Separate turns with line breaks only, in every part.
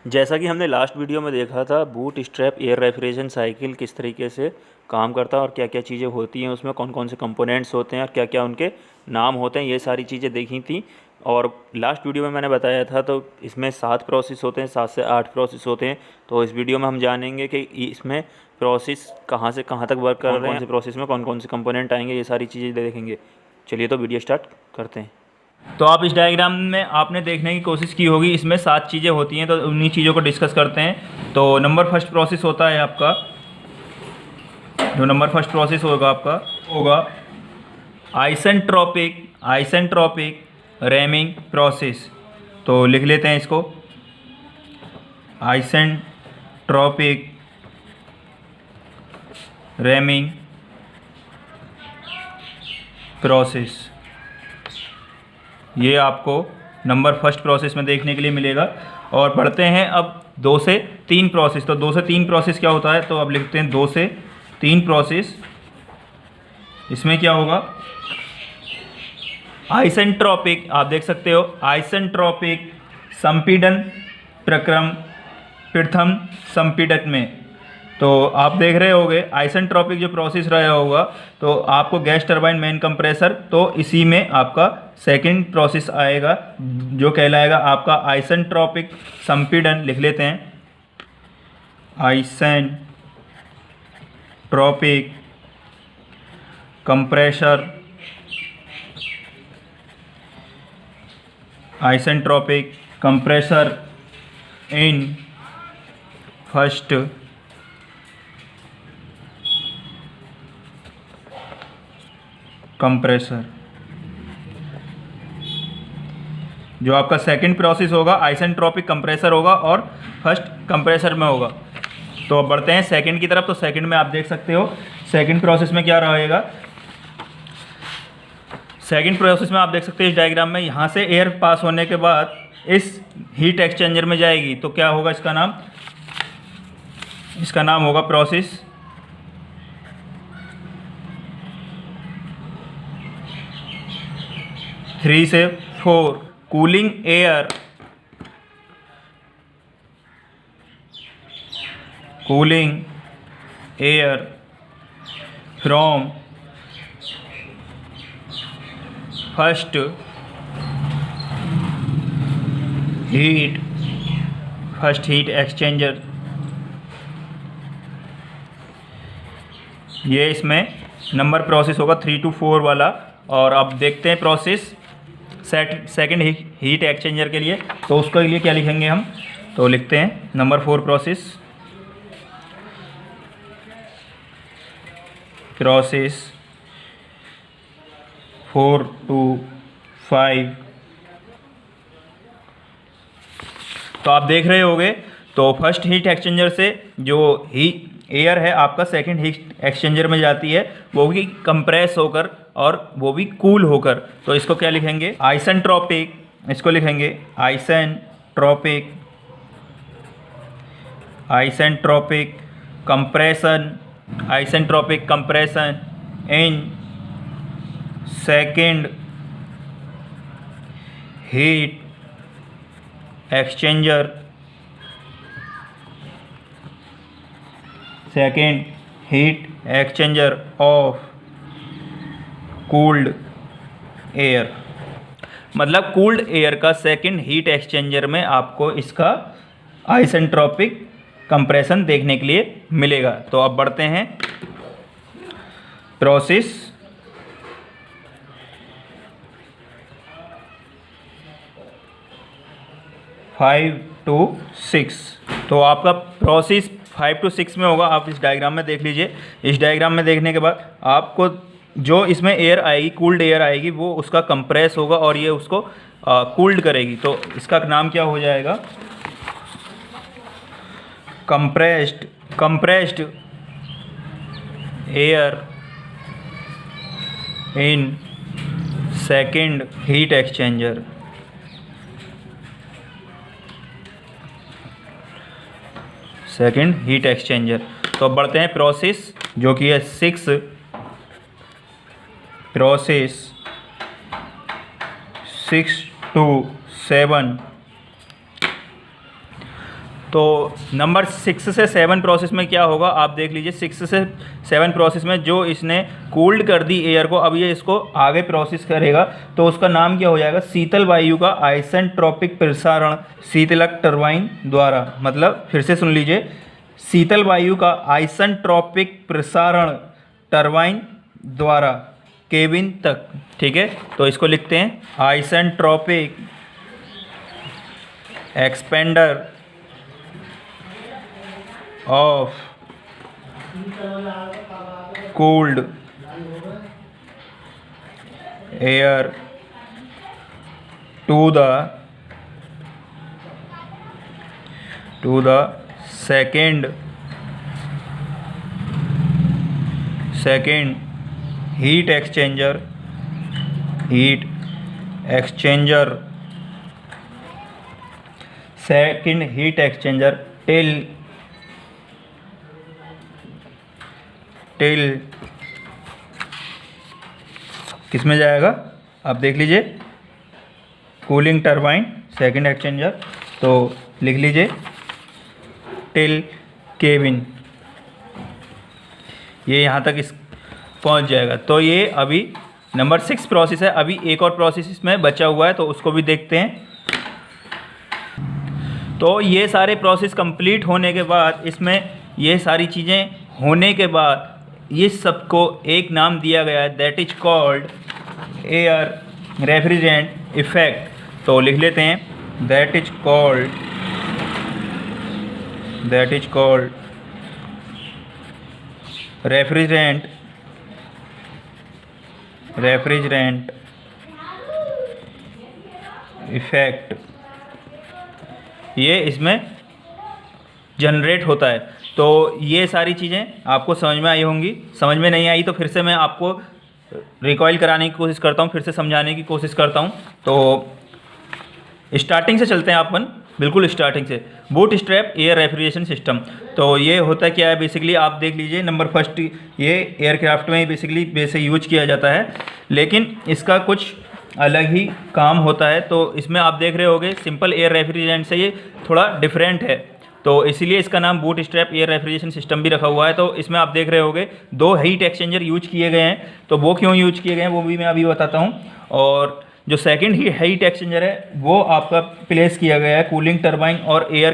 जैसा कि हमने लास्ट वीडियो में देखा था, boot strap air refrigeration cycle किस तरीके से काम करता है और क्या क्या चीज़ें होती हैं उसमें, कौन कौन से कंपोनेंट्स होते हैं और क्या क्या उनके नाम होते हैं, ये सारी चीज़ें देखी थी। और लास्ट वीडियो में मैंने बताया था, तो इसमें 7 प्रोसेस होते हैं, 7 से 8 प्रोसेस होते हैं। तो इस वीडियो में हम जानेंगे कि इसमें प्रोसेस कहाँ से कहाँ तक वर्क कर रहे हैं, कौन से प्रोसेस में कौन कौन से कंपोनेंट आएंगे, ये सारी चीज़ें देखेंगे। चलिए तो वीडियो स्टार्ट करते हैं।
तो आप इस डायग्राम में आपने देखने की कोशिश की होगी, इसमें 7 चीज़ें होती हैं, तो उन्हीं चीज़ों को डिस्कस करते हैं। तो नंबर फर्स्ट प्रोसेस होता है आपका, जो नंबर फर्स्ट प्रोसेस होगा आपका होगा आइसेंट्रोपिक रैमिंग प्रोसेस। तो लिख लेते हैं इसको, आइसेंट्रोपिक रैमिंग प्रोसेस। ये आपको नंबर फर्स्ट प्रोसेस में देखने के लिए मिलेगा। और बढ़ते हैं अब 2 से 3 प्रोसेस। तो 2 से 3 प्रोसेस क्या होता है, तो अब लिखते हैं 2 से 3 प्रोसेस। इसमें क्या होगा, आइसेंट्रोपिक, आप देख सकते हो आइसेंट्रोपिक संपीड़न प्रक्रम प्रथम संपीड़क में। तो आप देख रहे होगे आइसेंट्रोपिक जो प्रोसेस रहा होगा, तो आपको गैस टरबाइन मेन कंप्रेसर, तो इसी में आपका सेकंड प्रोसेस आएगा जो कहलाएगा आपका आइसेंट्रोपिक संपीड़न। लिख लेते हैं, isentropic compressor, isentropic compressor in first compressor. जो आपका सेकंड प्रोसेस होगा आइसेंट्रोपिक कंप्रेसर होगा और फर्स्ट कंप्रेसर में होगा। तो अब बढ़ते हैं सेकंड की तरफ। तो सेकंड में आप देख सकते हो सेकंड प्रोसेस में क्या रहेगा। सेकंड प्रोसेस में आप देख सकते हो इस डायग्राम में, यहाँ से एयर पास होने के बाद इस हीट एक्सचेंजर में जाएगी। तो क्या होगा इसका नाम होगा प्रोसेस 3 से 4 cooling air from first heat exchanger. ये इसमें नंबर प्रोसेस होगा 3 to 4 वाला। और अब देखते हैं प्रोसेस सेकंड हीट एक्सचेंजर के लिए। तो उसके लिए क्या लिखेंगे हम, तो लिखते हैं नंबर 4 प्रोसेस 4 to 5। तो आप देख रहे होंगे, तो फर्स्ट हीट एक्सचेंजर से जो एयर है आपका सेकंड हीट एक्सचेंजर में जाती है, वो भी कंप्रेस होकर और वो भी कूल होकर। तो इसको क्या लिखेंगे, आइसेंट्रोपिक, इसको लिखेंगे isentropic compression in second heat exchanger of cooled air. मतलब कूल्ड एयर का सेकंड हीट एक्सचेंजर में आपको इसका आइसेंट्रोपिक कंप्रेशन देखने के लिए मिलेगा। तो अब बढ़ते हैं प्रोसेस 5 to 6। तो आपका प्रोसेस 5 to 6 में होगा। आप इस डायग्राम में देख लीजिए। इस डायग्राम में देखने के बाद आपको जो इसमें एयर आएगी, कूल्ड एयर आएगी, वो उसका कंप्रेस होगा और ये उसको कूल्ड करेगी। तो इसका नाम क्या हो जाएगा, compressed air in second heat exchanger. तो अब बढ़ते हैं प्रोसेस जो कि है 6 प्रोसेस 6 to 7 तो नंबर 6 से 7 प्रोसेस में क्या होगा आप देख लीजिए। 6 से 7 प्रोसेस में जो इसने कूल्ड कर दी एयर को, अब ये इसको आगे प्रोसेस करेगा तो उसका नाम क्या हो जाएगा, शीतल वायु का आइसेंट्रोपिक प्रसारण शीतलक टरबाइन द्वारा। मतलब फिर से सुन लीजिए, शीतल वायु का आइसेंट्रोपिक प्रसारण टरबाइन द्वारा केबिन तक। ठीक है, तो इसको लिखते हैं isentropic expander of cooled air to the second heat exchanger second heat exchanger till किस में जाएगा आप देख लीजिए, कूलिंग टरबाइन सेकंड एक्सचेंजर, तो लिख लीजिए टिल केबिन, ये यहाँ तक इस पहुँच जाएगा। तो ये अभी नंबर 6 प्रोसेस है। अभी एक और प्रोसेस इसमें बचा हुआ है तो उसको भी देखते हैं। तो ये सारे प्रोसेस कंप्लीट होने के बाद, इसमें ये सारी चीज़ें होने के बाद ये सबको एक नाम दिया गया है, that is called air refrigerant effect. तो लिख लेते हैं that is called refrigerant effect. ये इसमें जनरेट होता है। तो ये सारी चीज़ें आपको समझ में आई होंगी। समझ में नहीं आई तो फिर से मैं आपको रिकॉइल कराने की कोशिश करता हूँ, फिर से समझाने की कोशिश करता हूँ। तो स्टार्टिंग से चलते हैं अपन, बिल्कुल स्टार्टिंग से। Boot strap air refrigeration system. तो ये होता क्या है बेसिकली, आप देख लीजिए नंबर फर्स्ट, ये एयरक्राफ्ट में बेसिकली वैसे यूज किया जाता है, लेकिन इसका कुछ अलग ही काम होता है। तो इसमें आप देख रहे होंगे सिंपल एयर रेफ्रिजरेंट से ये थोड़ा डिफरेंट है, तो इसीलिए इसका नाम boot strap air refrigeration system भी रखा हुआ है। तो इसमें आप देख रहे होंगे 2 हीट एक्सचेंजर यूज किए गए हैं। तो वो क्यों यूज किए गए हैं वो भी मैं अभी बताता हूँ। और जो सेकंड हीट एक्सचेंजर है वो आपका प्लेस किया गया है कूलिंग टरबाइन और एयर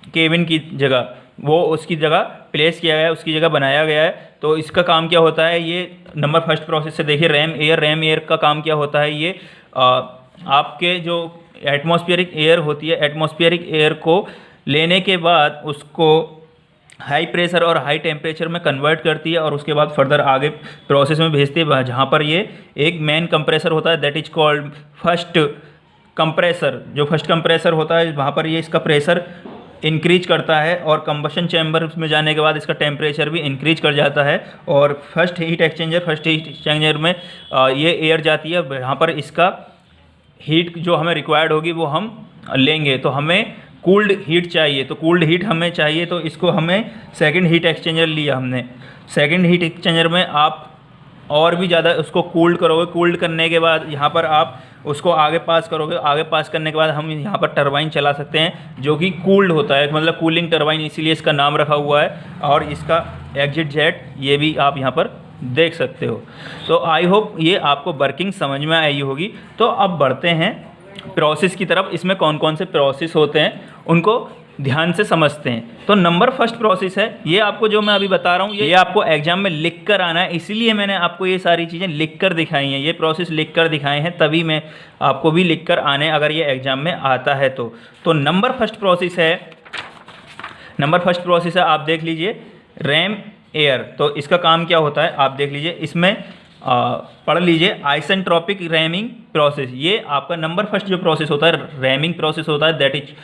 केबिन की जगह, वो उसकी जगह प्लेस किया गया है, उसकी जगह बनाया गया है। तो इसका काम क्या होता है, ये नंबर फर्स्ट प्रोसेस से देखिए, रैम एयर का काम क्या होता है, ये आपके जो एटमॉस्फेरिक एयर होती है, एटमॉस्फेरिक एयर को लेने के बाद उसको हाई प्रेशर और हाई टेम्परेचर में कन्वर्ट करती है और उसके बाद फर्दर आगे प्रोसेस में भेजती है, जहाँ पर ये एक मेन कंप्रेसर होता है, that is called first compressor. जो फर्स्ट कंप्रेसर होता है वहाँ पर ये इसका प्रेशर इंक्रीज करता है और कंबशन चैम्बर में जाने के बाद इसका टेम्परेचर भी इंक्रीज कर जाता है। और फर्स्ट हीट एक्सचेंजर में ये एयर जाती है, यहाँ पर इसका हीट जो हमें रिक्वायर्ड होगी वो हम लेंगे। तो हमें कूल्ड हीट चाहिए, तो कूल्ड हीट हमें चाहिए, तो इसको हमें सेकंड हीट एक्सचेंजर लिया हमने। सेकंड हीट एक्सचेंजर में आप और भी ज़्यादा उसको कूल्ड करोगे, कूल्ड करने के बाद यहाँ पर आप उसको आगे पास करोगे, आगे पास करने के बाद हम यहाँ पर टरबाइन चला सकते हैं जो कि कूल्ड होता है, मतलब कूलिंग टरबाइन, इसीलिए इसका नाम रखा हुआ है। और इसका एग्जिट जेट ये भी आप यहाँ पर देख सकते हो। तो आई होप ये आपको वर्किंग समझ में आई होगी। तो अब बढ़ते हैं प्रोसेस की तरफ। इसमें कौन कौन से प्रोसेस होते हैं उनको ध्यान से समझते हैं। तो नंबर फर्स्ट प्रोसेस है, ये आपको जो मैं अभी बता रहा हूँ ये आपको एग्जाम में लिख कर आना है, इसीलिए मैंने आपको ये सारी चीज़ें लिख कर दिखाई हैं, ये प्रोसेस लिख कर दिखाए हैं, तभी मैं आपको भी लिख कर आने अगर ये एग्जाम में आता है तो नंबर फर्स्ट प्रोसेस है, आप देख लीजिए रैम एयर। तो इसका काम क्या होता है आप देख लीजिए, इसमें पढ़ लीजिए आइसेंट्रोपिक रैमिंग प्रोसेस। ये आपका नंबर फर्स्ट जो प्रोसेस होता है रैमिंग प्रोसेस होता है, दैट इज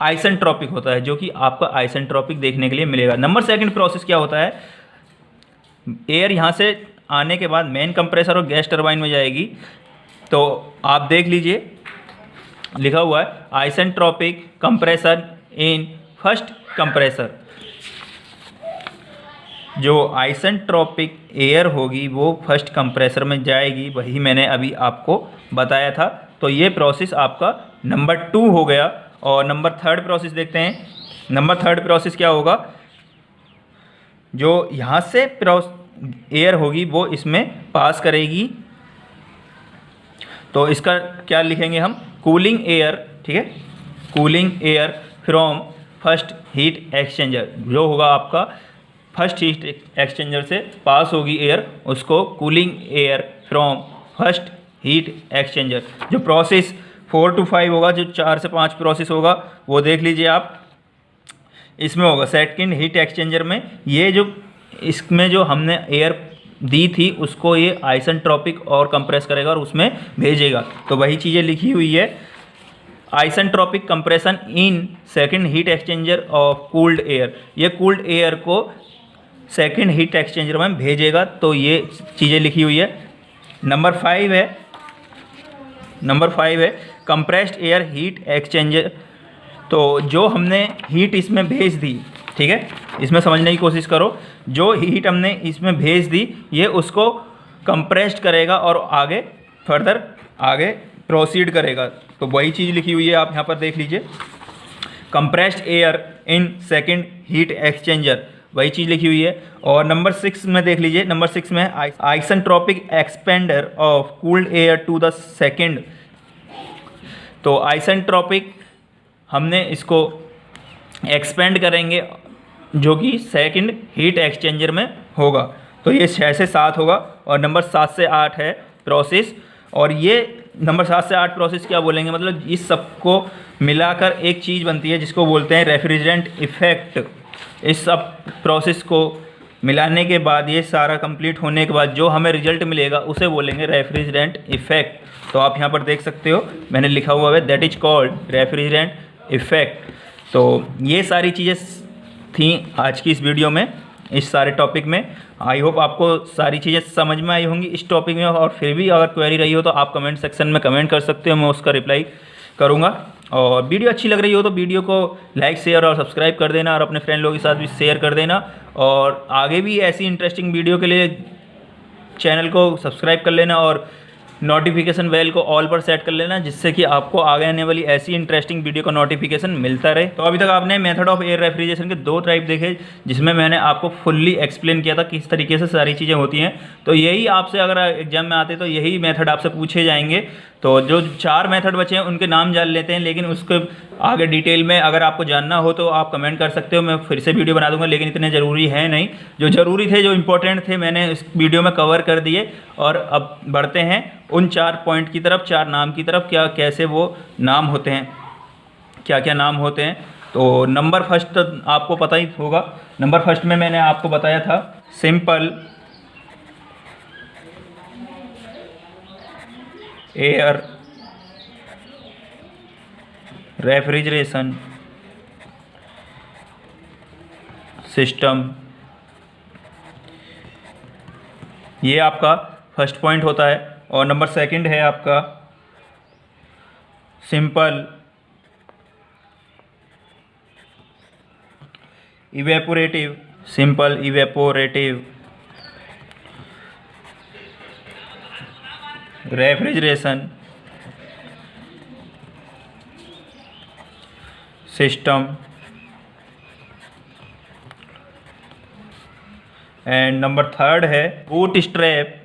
आइसेंट्रोपिक होता है, जो कि आपका आइसेंट्रोपिक देखने के लिए मिलेगा। नंबर सेकंड प्रोसेस क्या होता है, एयर यहाँ से आने के बाद मेन कंप्रेसर और गैस टरबाइन में जाएगी। तो आप देख लीजिए लिखा हुआ है isentropic compression in first compressor. जो आइसेंट्रोपिक एयर होगी वो फर्स्ट कंप्रेसर में जाएगी, वही मैंने अभी आपको बताया था। तो ये प्रोसेस आपका नंबर 2 हो गया। और नंबर थर्ड प्रोसेस देखते हैं, नंबर थर्ड प्रोसेस क्या होगा, जो यहाँ से एयर होगी वो इसमें पास करेगी, तो इसका क्या लिखेंगे हम, कूलिंग एयर, ठीक है, cooling air from first heat exchanger. जो होगा आपका फर्स्ट हीट एक्सचेंजर से पास होगी एयर, उसको cooling air from first heat exchanger. जो प्रोसेस 4 to 5 होगा, जो 4 से 5 प्रोसेस होगा वो देख लीजिए आप, इसमें होगा सेकंड हीट एक्सचेंजर में। ये जो इसमें जो हमने एयर दी थी उसको ये आइसेंट्रोपिक और कंप्रेस करेगा और उसमें भेजेगा। तो वही चीज़ें लिखी हुई है, isentropic compression in second heat exchanger of cooled air. ये कूल्ड एयर को सेकंड हीट एक्सचेंजर में भेजेगा, तो ये चीज़ें लिखी हुई है। नंबर 5 है कंप्रेस्ड एयर हीट एक्सचेंजर। तो जो हमने हीट इसमें भेज दी, ठीक है, इसमें समझने की कोशिश करो, जो हीट हमने इसमें भेज दी ये उसको कंप्रेस्ड करेगा और आगे फर्दर आगे प्रोसीड करेगा। तो वही चीज़ लिखी हुई है, आप यहाँ पर देख लीजिए, compressed air in second heat exchanger, वही चीज़ लिखी हुई है। और नंबर 6 में देख लीजिए, नंबर 6 में isentropic expander of cooled air to the second. तो आइसेंट्रोपिक हमने इसको एक्सपेंड करेंगे जो कि सेकंड हीट एक्सचेंजर में होगा। तो ये 6 से 7 होगा। और नंबर 7 से 8 है प्रोसेस, और ये नंबर 7 से 8 प्रोसेस क्या बोलेंगे, मतलब इस सबको मिलाकर एक चीज़ बनती है जिसको बोलते हैं रेफ्रिजरेंट इफ़ेक्ट। इस सब प्रोसेस को मिलाने के बाद, ये सारा कंप्लीट होने के बाद जो हमें रिजल्ट मिलेगा उसे बोलेंगे रेफ्रिजरेंट इफ़ेक्ट। तो आप यहाँ पर देख सकते हो मैंने लिखा हुआ है, that is called refrigerant effect. तो ये सारी चीज़ें थी आज की इस वीडियो में, इस सारे टॉपिक में। आई होप आपको सारी चीज़ें समझ में आई होंगी इस टॉपिक में, और फिर भी अगर क्वेरी रही हो तो आप कमेंट सेक्शन में कमेंट कर सकते हो, मैं उसका रिप्लाई करूँगा। और वीडियो अच्छी लग रही हो तो वीडियो को लाइक शेयर और सब्सक्राइब कर देना, और अपने फ्रेंड लोगों के साथ भी शेयर कर देना। और आगे भी ऐसी इंटरेस्टिंग वीडियो के लिए चैनल को सब्सक्राइब कर लेना और नोटिफिकेशन बेल को ऑल पर सेट कर लेना, जिससे कि आपको आगे आने वाली ऐसी इंटरेस्टिंग वीडियो का नोटिफिकेशन मिलता रहे। तो अभी तक आपने मेथड ऑफ एयर रेफ्रिजरेशन के 2 टाइप देखे, जिसमें मैंने आपको फुल्ली एक्सप्लेन किया था किस तरीके से सारी चीज़ें होती हैं। तो यही आपसे अगर एग्जाम में आते तो यही मेथड आपसे पूछे जाएंगे। तो जो 4 मेथड बचे हैं उनके नाम जान लेते हैं, लेकिन उसके आगे डिटेल में अगर आपको जानना हो तो आप कमेंट कर सकते हो, मैं फिर से वीडियो बना दूंगा, लेकिन इतने ज़रूरी है नहीं। जो ज़रूरी थे, जो इंपॉर्टेंट थे, मैंने इस वीडियो में कवर कर दिए। और अब बढ़ते हैं उन 4 पॉइंट की तरफ, 4 नाम की तरफ, क्या कैसे वो नाम होते हैं, क्या क्या नाम होते हैं। तो नंबर फर्स्ट तो आपको पता ही होगा। नंबर फर्स्ट में मैंने आपको बताया था सिंपल एयर रेफ्रिजरेशन सिस्टम, ये आपका फर्स्ट पॉइंट होता है। और नंबर सेकंड है आपका simple evaporative, simple evaporative refrigeration system. And number third है बूट स्ट्रैप,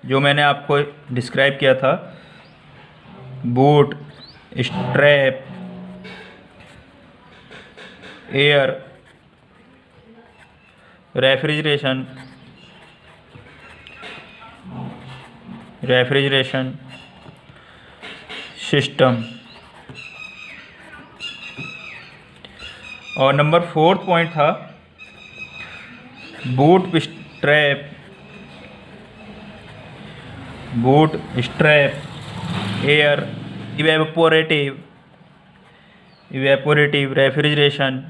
जो मैंने आपको डिस्क्राइब किया था, boot strap air refrigeration system. और नंबर फोर्थ पॉइंट था boot strap air evaporative refrigeration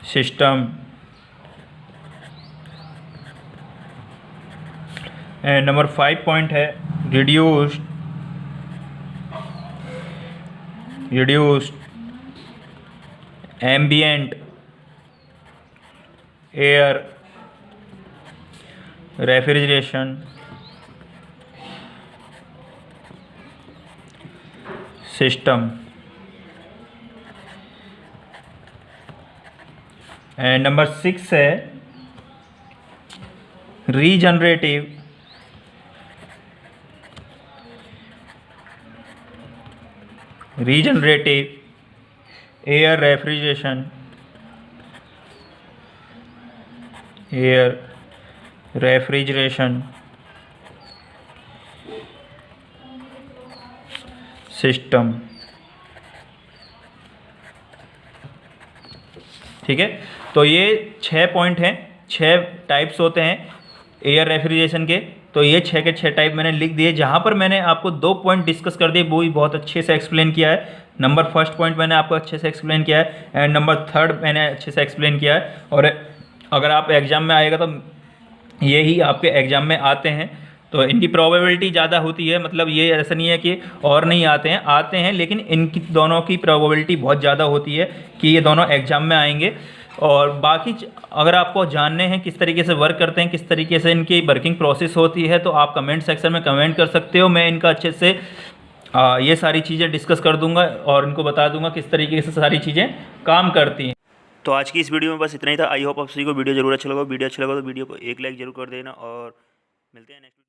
system. And number 5 point है reduced ambient air refrigeration system. And number 6 है रीजनरेटिव एयर रेफ्रिजरेशन सिस्टम। ठीक है, तो ये 6 पॉइंट हैं, 6 टाइप्स होते हैं एयर रेफ्रिजरेशन के। तो ये 6 के 6 टाइप मैंने लिख दिए, जहाँ पर मैंने आपको 2 पॉइंट डिस्कस कर दिए, वो भी बहुत अच्छे से एक्सप्लेन किया है। नंबर फर्स्ट पॉइंट मैंने आपको अच्छे से एक्सप्लेन किया है एंड नंबर थर्ड मैंने अच्छे से एक्सप्लेन किया है। और अगर आप एग्ज़ाम में आएगा तो यही आपके एग्ज़ाम में आते हैं, तो इनकी प्रोबेबिलिटी ज़्यादा होती है। मतलब ये ऐसा नहीं है कि और नहीं आते हैं, लेकिन इनकी दोनों की प्रोबेबिलिटी बहुत ज़्यादा होती है कि ये दोनों एग्ज़ाम में आएंगे। और बाकी अगर आपको जानने हैं किस तरीके से वर्क करते हैं, किस तरीके से इनकी वर्किंग प्रोसेस होती है, तो आप कमेंट सेक्शन में कमेंट कर सकते हो। मैं इनका अच्छे से ये सारी चीज़ें डिस्कस कर दूंगा और इनको बता दूंगा किस तरीके से सारी चीज़ें काम करती हैं।
तो आज की इस वीडियो में बस इतना ही था। आई होप आप सभी को वीडियो जरूर अच्छा लगा। वीडियो अच्छा लगा तो वीडियो को एक लाइक जरूर कर देना और मिलते हैं नेक्स्ट